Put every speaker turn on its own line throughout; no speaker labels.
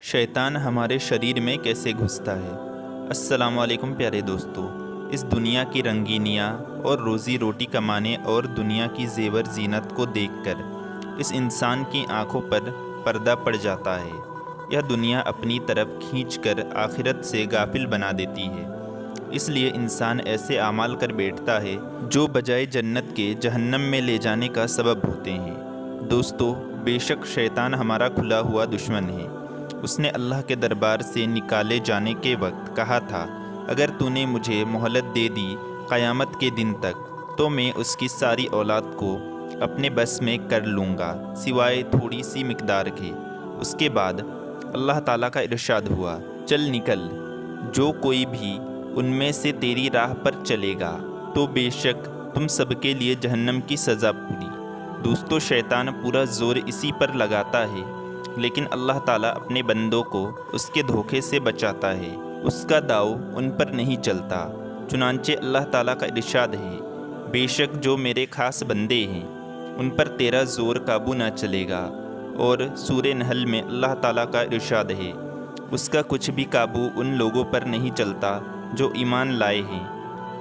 شیطان ہمارے شریر میں کیسے گھستا ہے؟ السلام علیکم پیارے دوستو۔ اس دنیا کی رنگینیاں اور روزی روٹی کمانے اور دنیا کی زیور زینت کو دیکھ کر اس انسان کی آنکھوں پر پردہ پڑ جاتا ہے۔ یہ دنیا اپنی طرف کھینچ کر آخرت سے غافل بنا دیتی ہے۔ اس لیے انسان ایسے اعمال کر بیٹھتا ہے جو بجائے جنت کے جہنم میں لے جانے کا سبب ہوتے ہیں۔ دوستو، بے شک شیطان ہمارا کھلا ہوا دشمن ہے۔ اس نے اللہ کے دربار سے نکالے جانے کے وقت کہا تھا، اگر تو نے مجھے مہلت دے دی قیامت کے دن تک تو میں اس کی ساری اولاد کو اپنے بس میں کر لوں گا سوائے تھوڑی سی مقدار کے۔ اس کے بعد اللہ تعالیٰ کا ارشاد ہوا، چل نکل، جو کوئی بھی ان میں سے تیری راہ پر چلے گا تو بے شک تم سب کے لیے جہنم کی سزا پوری۔ دوستو، شیطان پورا زور اسی پر لگاتا ہے، لیکن اللہ تعالیٰ اپنے بندوں کو اس کے دھوکے سے بچاتا ہے۔ اس کا داؤ ان پر نہیں چلتا۔ چنانچہ اللہ تعالیٰ کا ارشاد ہے، بے شک جو میرے خاص بندے ہیں ان پر تیرا زور قابو نہ چلے گا۔ اور سورہ نحل میں اللہ تعالیٰ کا ارشاد ہے، اس کا کچھ بھی قابو ان لوگوں پر نہیں چلتا جو ایمان لائے ہیں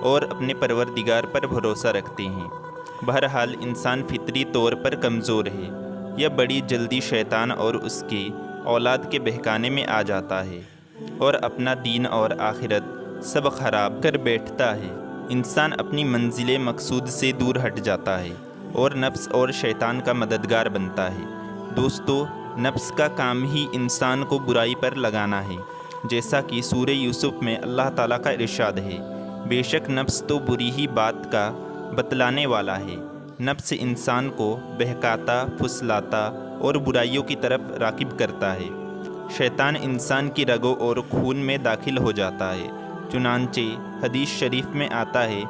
اور اپنے پروردگار پر بھروسہ رکھتے ہیں۔ بہرحال انسان فطری طور پر کمزور ہے۔ یہ بڑی جلدی شیطان اور اس کی اولاد کے بہکانے میں آ جاتا ہے اور اپنا دین اور آخرت سب خراب کر بیٹھتا ہے۔ انسان اپنی منزل مقصود سے دور ہٹ جاتا ہے اور نفس اور شیطان کا مددگار بنتا ہے۔ دوستو، نفس کا کام ہی انسان کو برائی پر لگانا ہے، جیسا کہ سورہ یوسف میں اللہ تعالیٰ کا ارشاد ہے، بے شک نفس تو بری ہی بات کا بتلانے والا ہے۔ نفس انسان کو بہکاتا، پھسلاتا اور برائیوں کی طرف راغب کرتا ہے۔ شیطان انسان کی رگوں اور خون میں داخل ہو جاتا ہے۔ چنانچہ حدیث شریف میں آتا ہے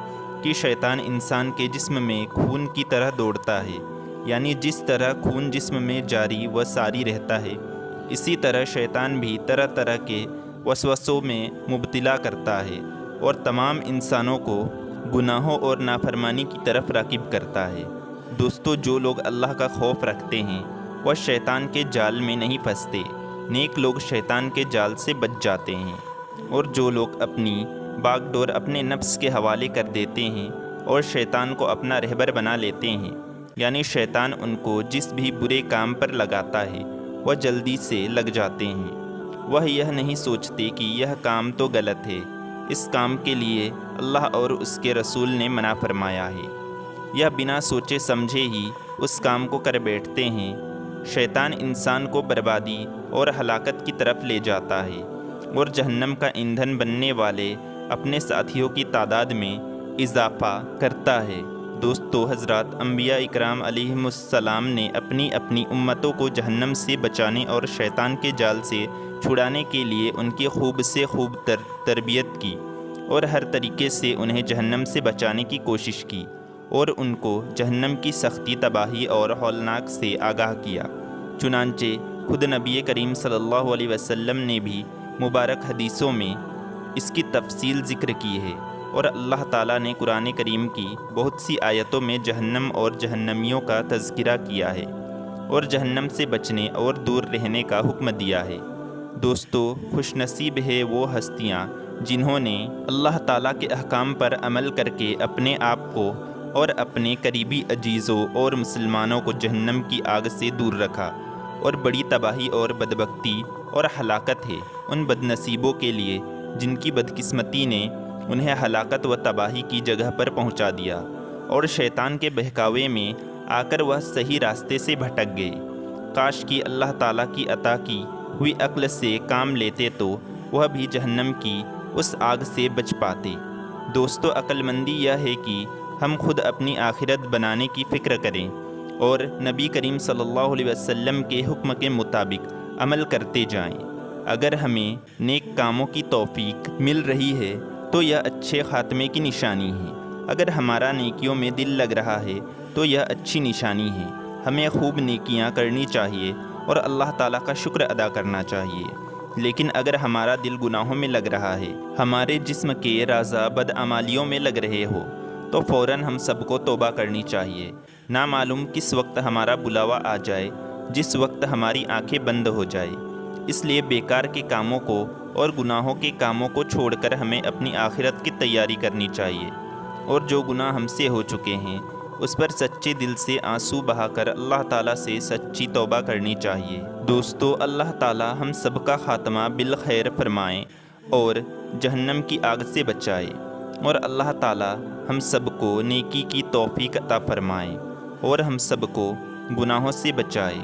کہ شیطان انسان کے جسم میں خون کی طرح دوڑتا ہے، یعنی جس طرح خون جسم میں جاری و ساری رہتا ہے، اسی طرح شیطان بھی طرح طرح کے وسوسوں میں مبتلا کرتا ہے اور تمام انسانوں کو گناہوں اور نافرمانی کی طرف راغب کرتا ہے۔ دوستو، جو لوگ اللہ کا خوف رکھتے ہیں وہ شیطان کے جال میں نہیں پھنستے۔ نیک لوگ شیطان کے جال سے بچ جاتے ہیں، اور جو لوگ اپنی باغ ڈور اپنے نفس کے حوالے کر دیتے ہیں اور شیطان کو اپنا رہبر بنا لیتے ہیں، یعنی شیطان ان کو جس بھی برے کام پر لگاتا ہے وہ جلدی سے لگ جاتے ہیں۔ وہ یہ نہیں سوچتے کہ یہ کام تو غلط ہے، اس کام کے لیے اللہ اور اس کے رسول نے منع فرمایا ہے، یا بنا سوچے سمجھے ہی اس کام کو کر بیٹھتے ہیں۔ شیطان انسان کو بربادی اور ہلاکت کی طرف لے جاتا ہے اور جہنم کا ایندھن بننے والے اپنے ساتھیوں کی تعداد میں اضافہ کرتا ہے۔ دوستو، حضرات انبیاء اکرام علیہم السلام نے اپنی اپنی امتوں کو جہنم سے بچانے اور شیطان کے جال سے چھڑانے کے لیے ان کی خوب سے خوب تربیت کی اور ہر طریقے سے انہیں جہنم سے بچانے کی کوشش کی اور ان کو جہنم کی سختی، تباہی اور ہولناک سے آگاہ کیا۔ چنانچہ خود نبی کریم صلی اللہ علیہ وسلم نے بھی مبارک حدیثوں میں اس کی تفصیل ذکر کی ہے، اور اللہ تعالیٰ نے قرآن کریم کی بہت سی آیتوں میں جہنم اور جہنمیوں کا تذکرہ کیا ہے اور جہنم سے بچنے اور دور رہنے کا حکم دیا ہے۔ دوستو، خوش نصیب ہے وہ ہستیاں جنہوں نے اللہ تعالیٰ کے احکام پر عمل کر کے اپنے آپ کو اور اپنے قریبی عزیزوں اور مسلمانوں کو جہنم کی آگ سے دور رکھا۔ اور بڑی تباہی اور بدبختی اور ہلاکت ہے ان بد نصیبوں کے لیے جن کی بدقسمتی نے انہیں ہلاکت و تباہی کی جگہ پر پہنچا دیا اور شیطان کے بہکاوے میں آ کر وہ صحیح راستے سے بھٹک گئے۔ کاش کہ اللہ تعالیٰ کی عطا کی ہوئی عقل سے کام لیتے تو وہ بھی جہنم کی اس آگ سے بچ پاتے۔ دوستو، عقل مندی یہ ہے کہ ہم خود اپنی آخرت بنانے کی فکر کریں اور نبی کریم صلی اللہ علیہ وسلم کے حکم کے مطابق عمل کرتے جائیں۔ اگر ہمیں نیک کاموں کی توفیق مل رہی ہے تو یہ اچھے خاتمے کی نشانی ہے۔ اگر ہمارا نیکیوں میں دل لگ رہا ہے تو یہ اچھی نشانی ہے۔ ہمیں خوب نیکیاں کرنی چاہیے اور اللہ تعالیٰ کا شکر ادا کرنا چاہیے۔ لیکن اگر ہمارا دل گناہوں میں لگ رہا ہے، ہمارے جسم کے اعضاء بدعمالیوں میں لگ رہے ہو، تو فوراً ہم سب کو توبہ کرنی چاہیے۔ نہ معلوم کس وقت ہمارا بلاوا آ جائے، جس وقت ہماری آنکھیں بند ہو جائے۔ اس لیے بیکار کے کاموں کو اور گناہوں کے کاموں کو چھوڑ کر ہمیں اپنی آخرت کی تیاری کرنی چاہیے، اور جو گناہ ہم سے ہو چکے ہیں اس پر سچے دل سے آنسو بہا کر اللہ تعالیٰ سے سچی توبہ کرنی چاہیے۔ دوستو، اللہ تعالیٰ ہم سب کا خاتمہ بالخیر فرمائیں اور جہنم کی آگ سے بچائے، اور اللہ تعالیٰ ہم سب کو نیکی کی توفیق عطا فرمائے اور ہم سب کو گناہوں سے بچائے۔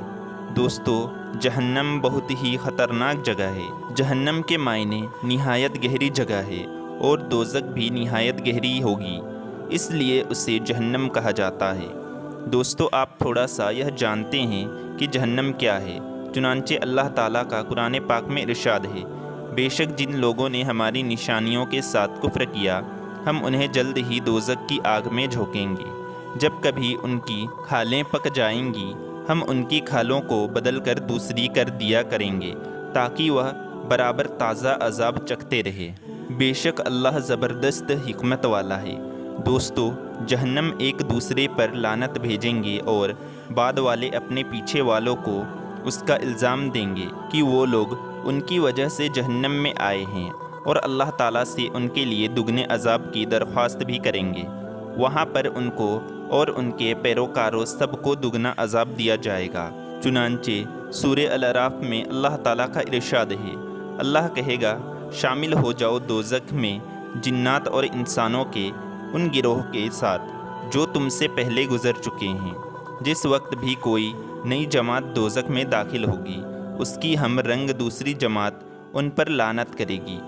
دوستو، جہنم بہت ہی خطرناک جگہ ہے۔ جہنم کے معنی نہایت گہری جگہ ہے، اور دوزخ بھی نہایت گہری ہوگی، اس لیے اسے جہنم کہا جاتا ہے۔ دوستو، آپ تھوڑا سا یہ جانتے ہیں کہ جہنم کیا ہے؟ چنانچہ اللہ تعالیٰ کا قرآن پاک میں ارشاد ہے، بے شک جن لوگوں نے ہماری نشانیوں کے ساتھ کفر کیا، ہم انہیں جلد ہی دوزخ کی آگ میں جھونکیں گے۔ جب کبھی ان کی کھالیں پک جائیں گی، ہم ان کی کھالوں کو بدل کر دوسری کر دیا کریں گے تاکہ وہ برابر تازہ عذاب چکھتے رہے۔ بے شک اللہ زبردست حکمت والا ہے۔ دوستو، جہنم ایک دوسرے پر لعنت بھیجیں گے اور بعد والے اپنے پیچھے والوں کو اس کا الزام دیں گے کہ وہ لوگ ان کی وجہ سے جہنم میں آئے ہیں، اور اللہ تعالیٰ سے ان کے لیے دگنے عذاب کی درخواست بھی کریں گے۔ وہاں پر ان کو اور ان کے پیروکاروں سب کو دگنا عذاب دیا جائے گا۔ چنانچہ سورہ الاعراف میں اللہ تعالیٰ کا ارشاد ہے، اللہ کہے گا، شامل ہو جاؤ دوزخ میں جنات اور انسانوں کے ان گروہ کے ساتھ جو تم سے پہلے گزر چکے ہیں۔ جس وقت بھی کوئی نئی جماعت دوزخ میں داخل ہوگی، اس کی ہم رنگ دوسری جماعت ان پر لعنت کرے گی،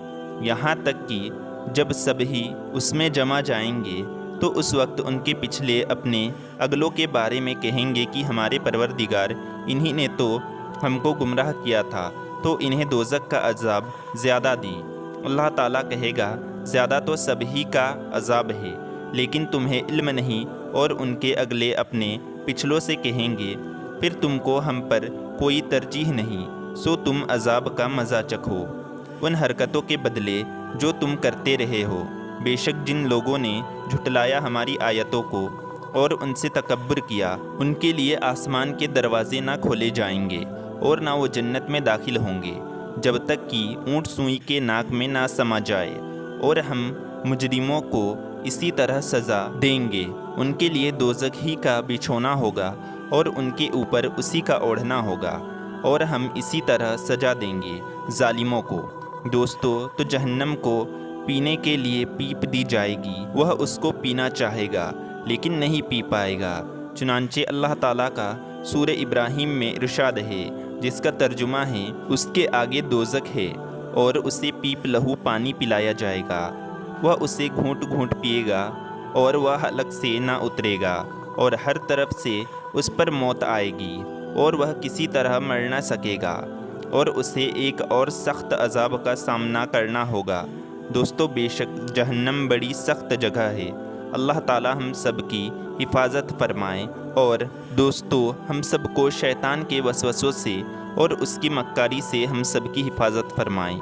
یہاں تک کہ جب سب ہی اس میں جمع جائیں گے تو اس وقت ان کے پچھلے اپنے اگلوں کے بارے میں کہیں گے کہ ہمارے پروردگار، انہی نے تو ہم کو گمراہ کیا تھا، تو انہیں دوزخ کا عذاب زیادہ دی۔ اللہ تعالیٰ کہے گا، زیادہ تو سب ہی کا عذاب ہے، لیکن تمہیں علم نہیں، اور ان کے اگلے اپنے پچھلوں سے کہیں گے، پھر تم کو ہم پر کوئی ترجیح نہیں، سو تم عذاب کا مزہ چکھو ان حرکتوں کے بدلے جو تم کرتے رہے ہو۔ بے شک جن لوگوں نے جھٹلایا ہماری آیتوں کو اور ان سے تکبر کیا، ان کے لیے آسمان کے دروازے نہ کھولے جائیں گے اور نہ وہ جنت میں داخل ہوں گے جب تک کہ اونٹ سوئی کے ناک میں نہ سما جائے، اور ہم مجرموں کو اسی طرح سزا دیں گے۔ ان کے لیے دوزخ ہی کا بچھونا ہوگا اور ان کے اوپر اسی کا اوڑھنا ہوگا، اور ہم اسی طرح سزا دیں گے ظالموں کو۔ دوستو، تو جہنم کو پینے کے لیے پیپ دی جائے گی، وہ اس کو پینا چاہے گا لیکن نہیں پی پائے گا۔ چنانچہ اللہ تعالیٰ کا سورہ ابراہیم میں ارشاد ہے، جس کا ترجمہ ہے، اس کے آگے دوزخ ہے اور اسے پیپ لہو پانی پلایا جائے گا، وہ اسے گھونٹ گھونٹ پیے گا اور وہ حلق سے نہ اترے گا، اور ہر طرف سے اس پر موت آئے گی اور وہ کسی طرح مر نہ سکے گا، اور اسے ایک اور سخت عذاب کا سامنا کرنا ہوگا۔ دوستو، بے شک جہنم بڑی سخت جگہ ہے۔ اللہ تعالی ہم سب کی حفاظت فرمائے، اور دوستو ہم سب کو شیطان کے وسوسوں سے اور اس کی مکاری سے ہم سب کی حفاظت فرمائے۔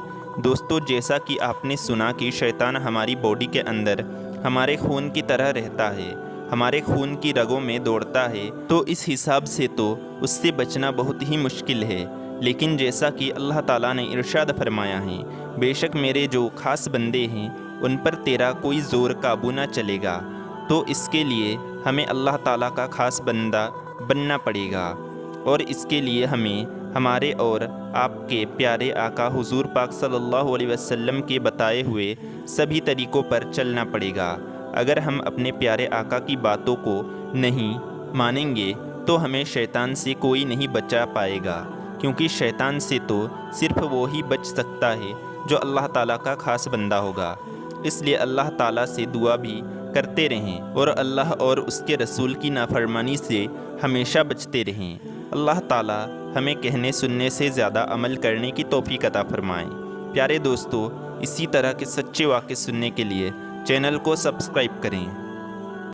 دوستو، جیسا کہ آپ نے سنا کہ شیطان ہماری باڈی کے اندر ہمارے خون کی طرح رہتا ہے، ہمارے خون کی رگوں میں دوڑتا ہے، تو اس حساب سے تو اس سے بچنا بہت ہی مشکل ہے۔ لیکن جیسا کہ اللہ تعالیٰ نے ارشاد فرمایا ہے، بے شک میرے جو خاص بندے ہیں ان پر تیرا کوئی زور قابو نہ چلے گا، تو اس کے لیے ہمیں اللہ تعالیٰ کا خاص بندہ بننا پڑے گا، اور اس کے لیے ہمیں ہمارے اور آپ کے پیارے آقا حضور پاک صلی اللہ علیہ وسلم کے بتائے ہوئے سبھی طریقوں پر چلنا پڑے گا۔ اگر ہم اپنے پیارے آقا کی باتوں کو نہیں مانیں گے تو ہمیں شیطان سے کوئی نہیں بچا پائے گا، کیونکہ شیطان سے تو صرف وہی بچ سکتا ہے جو اللہ تعالیٰ کا خاص بندہ ہوگا۔ اس لیے اللہ تعالیٰ سے دعا بھی کرتے رہیں اور اللہ اور اس کے رسول کی نافرمانی سے ہمیشہ بچتے رہیں۔ اللہ تعالیٰ ہمیں کہنے سننے سے زیادہ عمل کرنے کی توفیق عطا فرمائے۔ پیارے دوستو، اسی طرح کے سچے واقعے سننے کے لیے چینل کو سبسکرائب کریں۔